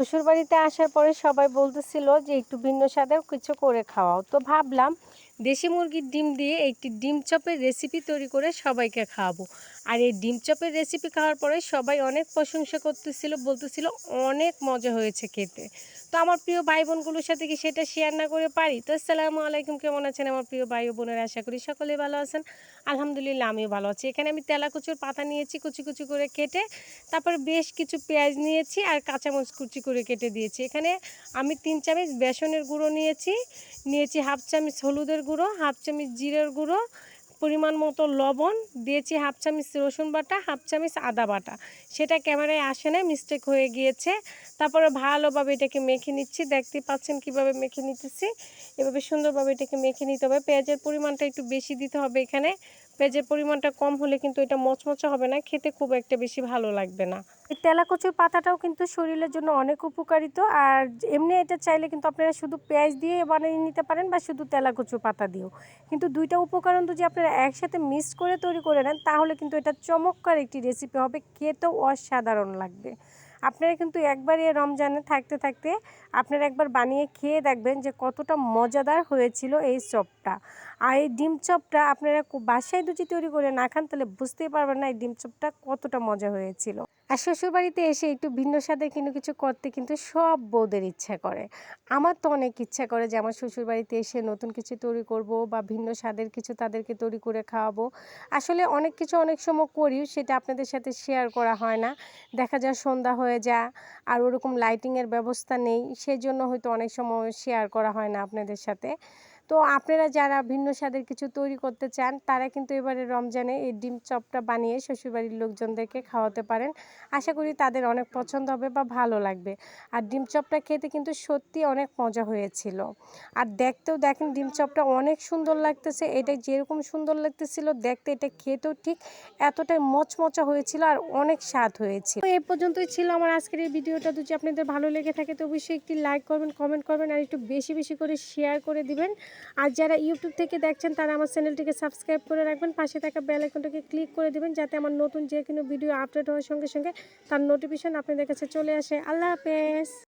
শ্বশুরবাড়িতে আসার পরে সবাই বলতেছিল যে একটু ভিন্ন স্বাদের কিছু করে খাওয়াও। তো ভাবলাম দেশি মুরগির ডিম দিয়ে একটি ডিম চপের রেসিপি তৈরি করে সবাইকে খাওয়াবো। আর এই ডিম চপের রেসিপি খাওয়ার পরে সবাই অনেক প্রশংসা করতেছিল, বলতেছিল অনেক মজা হয়েছে খেতে। তো আমার প্রিয় ভাই বোনগুলোর সাথে কি সেটা শেয়ার না করে পারি? তো আসসালামু আলাইকুম, কেমন আছেন আমার প্রিয় ভাই ও বোনেরা? আশা করি সকলেই ভালো আছেন। আলহামদুলিল্লাহ আমিও ভালো আছি। এখানে আমি তেলাকুচুর পাতা নিয়েছি কুচি কুচি করে কেটে, তারপর বেশ কিছু পেঁয়াজ নিয়েছি আর কাঁচামরিচ কুচি করে কেটে দিয়েছি। এখানে আমি 3 চামচ বেসনের গুঁড়ো নিয়েছি হাফ চামচ হলুদের গুঁড়ো, হাফ চামচ জিরের গুঁড়ো, পরিমাণ মতো লবণ দিয়েছি, হাফ চামচ রসুন বাটা, হাফ চামচ আদা বাটা। সেটা ক্যামেরায় আসে না, মিস্টেক হয়ে গিয়েছে। তারপরে ভালোভাবে এটাকে মেখে নিচ্ছি, দেখতে পাচ্ছেন কিভাবে মেখে নিতেছি। এভাবে সুন্দরভাবে এটাকে মেখে নিতে হবে। পেঁয়াজের পরিমাণটা একটু বেশি দিতে হবে এখানে। পেঁয়াজের পরিমাণটা কম হলে কিন্তু এটা মচমচে হবে না, খেতে খুব একটা বেশি ভালো লাগবে না। এই তেলাকুচুর পাতাটাও কিন্তু শরীরের জন্য অনেক উপকারিত। আর এমনি এটা চাইলে কিন্তু আপনারা শুধু পেঁয়াজ দিয়ে বানিয়ে নিতে পারেন বা শুধু তেলাকুচুর পাতা দিয়েও। কিন্তু দুইটা উপকরণ যদি আপনারা একসাথে মিক্স করে তৈরি করে নেন তাহলে কিন্তু এটা চমৎকার একটি রেসিপি হবে, খেতেও অসাধারণ লাগবে। আপনারা কিন্তু একবার এই রমজানে থাকতে থাকতে আপনারা একবার বানিয়ে খেয়ে দেখবেন যে কতটা মজাদার হয়েছিল এই চপটা। আর এই ডিম চপটা আপনারা বাসায় যদি তৈরি করে না খান তাহলে বুঝতেই পারবেন না এই ডিম চপটা কতটা মজা হয়েছিল। আর শ্বশুরবাড়িতে এসে একটু ভিন্ন স্বাদের কিন্তু কিছু করতে কিন্তু সব বউদের ইচ্ছা করে। আমার তো অনেক ইচ্ছা করে যে আমার শ্বশুরবাড়িতে এসে নতুন কিছু তৈরি করব বা ভিন্ন স্বাদের কিছু তাদেরকে তৈরি করে খাওয়াবো। আসলে অনেক কিছু অনেক সময় করি, সেটা আপনাদের সাথে শেয়ার করা হয় না। দেখা যায় সন্ধ্যা হয়ে যায় আর ওরকম লাইটিংয়ের ব্যবস্থা নেই, সেজন্য হয়তো অনেক সময় শেয়ার করা হয় না আপনাদের সাথে। তো আপনারা যারা ভিন্ন স্বাদের কিছু তৈরি করতে চান তারা কিন্তু এবারে রমজানে এই ডিম চপটা বানিয়ে শ্বশুরবাড়ির লোকজনদেরকে খাওয়াতে পারেন। আশা করি তাদের অনেক পছন্দ হবে বা ভালো লাগবে। আর ডিম চপটা খেতে কিন্তু সত্যি অনেক মজা হয়েছিল। আর দেখতেও দেখেন ডিম চপটা অনেক সুন্দর লাগতেছে। এটা যেরকম সুন্দর লাগতেছিল দেখতে, এটা খেতেও ঠিক এতটাই মচমচা হয়েছিল আর অনেক স্বাদ হয়েছিল। তো এই পর্যন্তই ছিল আমার আজকের এই ভিডিওটা। যদি আপনাদের ভালো লেগে থাকে তো অবশ্যই একটি লাইক করবেন, কমেন্ট করবেন আর একটু বেশি বেশি করে শেয়ার করে দিবেন। আর যারা ইউটিউব থেকে দেখছেন তারা আমার চ্যানেলটিকে সাবস্ক্রাইব করে রাখবেন, পাশে থাকা বেল আইকনটাকে ক্লিক করে দিবেন যাতে আমার নতুন যে কোনো ভিডিও আপলোড হওয়ার সঙ্গে সঙ্গে তার নোটিফিকেশন আপনাদের কাছে চলে আসে। আল্লাহ হাফেজ।